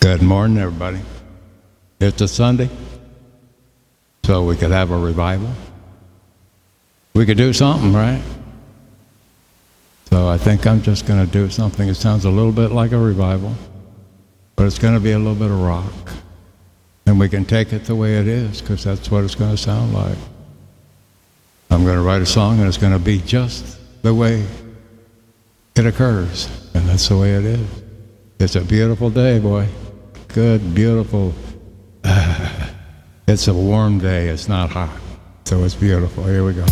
Good morning, everybody. It's a Sunday, so we could have a revival. We could do something, right? So I think I'm just going to do something that sounds a little bit like a revival, but it's going to be a little bit of rock. And we can take it the way it is, because that's what it's going to sound like. I'm going to write a song, and it's going to be just the way it occurs, and that's the way it is. It's a beautiful day, boy. Good, beautiful. It's a warm day. It's not hot, so it's beautiful. Here we go.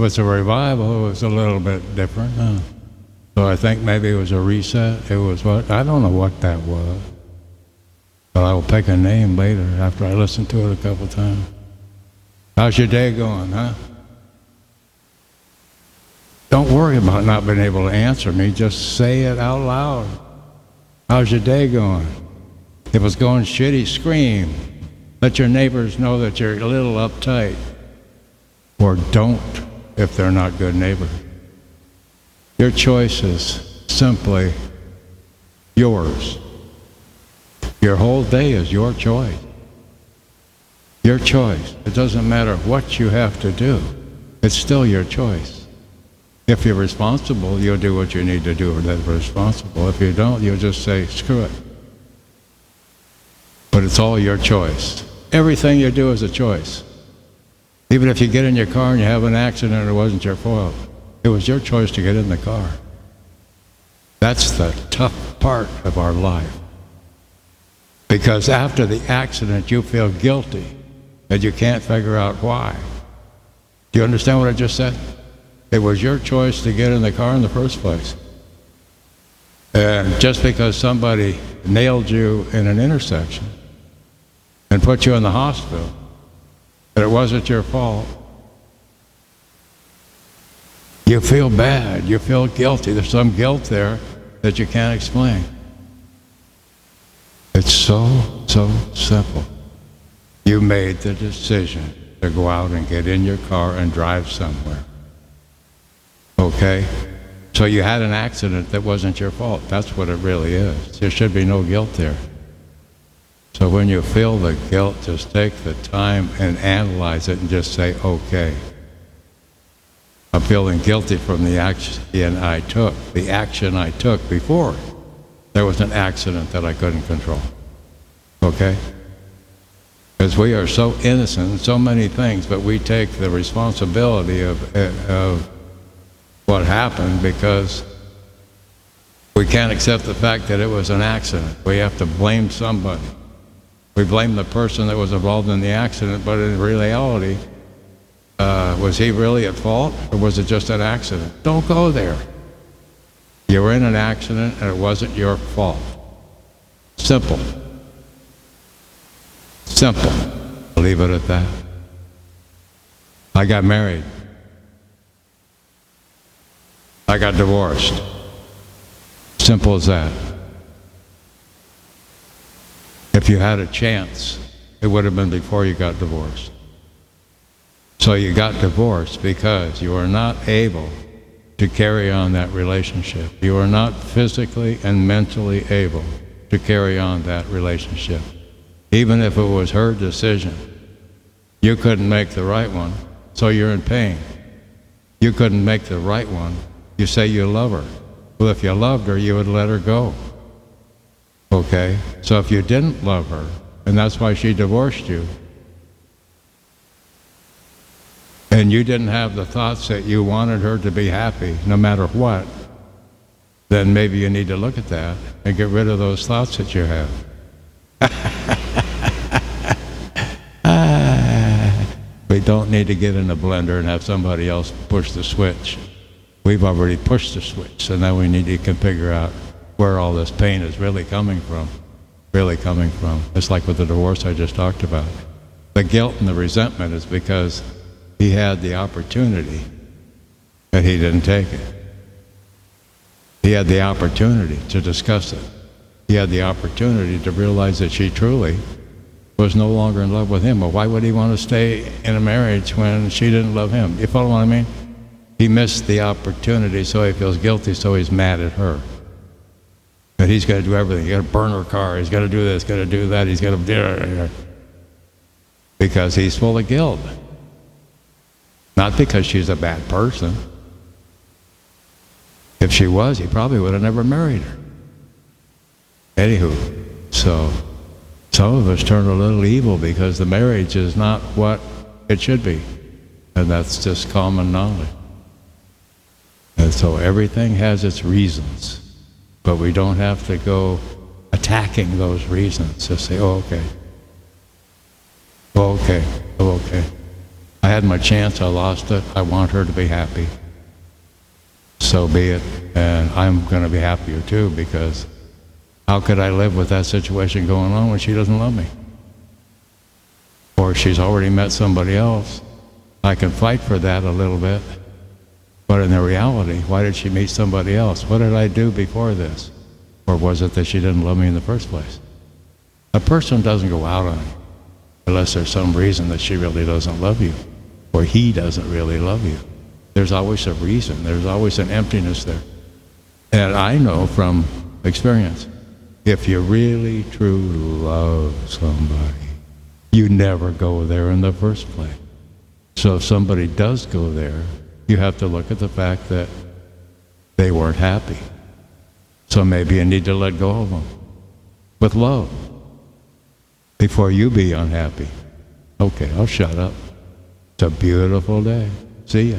was a revival, it was a little bit different. So I think maybe it was a reset. It was what? I don't know what that was. But I will pick a name later after I listen to it a couple times. How's your day going, huh? Don't worry about not being able to answer me. Just say it out loud. How's your day going? If it's going shitty, scream. Let your neighbors know that you're a little uptight. Or don't if they're not good neighbors. Your choice is simply yours. Your whole day is your choice. Your choice. It doesn't matter what you have to do. It's still your choice. If you're responsible, you'll do what you need to do that's responsible. If you don't, you'll just say, screw it. But it's all your choice. Everything you do is a choice. Even if you get in your car and you have an accident and it wasn't your fault, it was your choice to get in the car. That's the tough part of our life. Because after the accident, you feel guilty and you can't figure out why. Do you understand what I just said? It was your choice to get in the car in the first place. And just because somebody nailed you in an intersection and put you in the hospital, and it wasn't your fault, you feel bad, you feel guilty. There's some guilt there that you can't explain. It's so simple. You made the decision to go out and get in your car and drive somewhere. Okay? So you had an accident that wasn't your fault. That's what it really is. There should be no guilt there. So when you feel the guilt, just take the time and analyze it and just say, okay, I'm feeling guilty from the action I took before there was an accident that I couldn't control. Okay? Because we are so innocent in so many things, but we take the responsibility of what happened because we can't accept the fact that it was an accident. We have to blame somebody. We blame the person that was involved in the accident, but in reality, was he really at fault, or was it just an accident? Don't go there. You were in an accident, and it wasn't your fault. Simple. Simple. I'll leave it at that. I got married. I got divorced. Simple as that. If you had a chance, it would have been before you got divorced. So you got divorced because you were not able to carry on that relationship. You were not physically and mentally able to carry on that relationship. Even if it was her decision, you couldn't make the right one, so you're in pain. You couldn't make the right one. You say you love her. Well, if you loved her, you would let her go. Okay? So if you didn't love her, and that's why she divorced you, and you didn't have the thoughts that you wanted her to be happy no matter what, then maybe you need to look at that and get rid of those thoughts that you have. We don't need to get in a blender and have somebody else push the switch. We've already pushed the switch, so now we need to figure out where all this pain is really coming from. It's like with the divorce I just talked about. The guilt and the resentment is because he had the opportunity, but he didn't take it. He had the opportunity to discuss it. He had the opportunity to realize that she truly was no longer in love with him. Well, why would he want to stay in a marriage when she didn't love him? You follow what I mean? He missed the opportunity, so he feels guilty, so he's mad at her. But he's got to do everything. He's got to burn her car. He's got to do this, got to do that. He's got to do it. Because he's full of guilt. Not because she's a bad person. If she was, he probably would have never married her. Anywho, so some of us turn a little evil because the marriage is not what it should be. And that's just common knowledge. And so everything has its reasons. But we don't have to go attacking those reasons. Just say, oh, okay. Oh, okay. Oh, okay. I had my chance, I lost it. I want her to be happy. So be it. And I'm going to be happier too, because how could I live with that situation going on when she doesn't love me? Or she's already met somebody else. I can fight for that a little bit. But in the reality, why did she meet somebody else? What did I do before this? Or was it that she didn't love me in the first place? A person doesn't go out on you unless there's some reason that she really doesn't love you, or he doesn't really love you. There's always a reason. There's always an emptiness there. And I know from experience, if you really, truly love somebody, you never go there in the first place. So if somebody does go there, you have to look at the fact that they weren't happy. So maybe you need to let go of them with love before you be unhappy. Okay, I'll shut up. It's a beautiful day. See ya.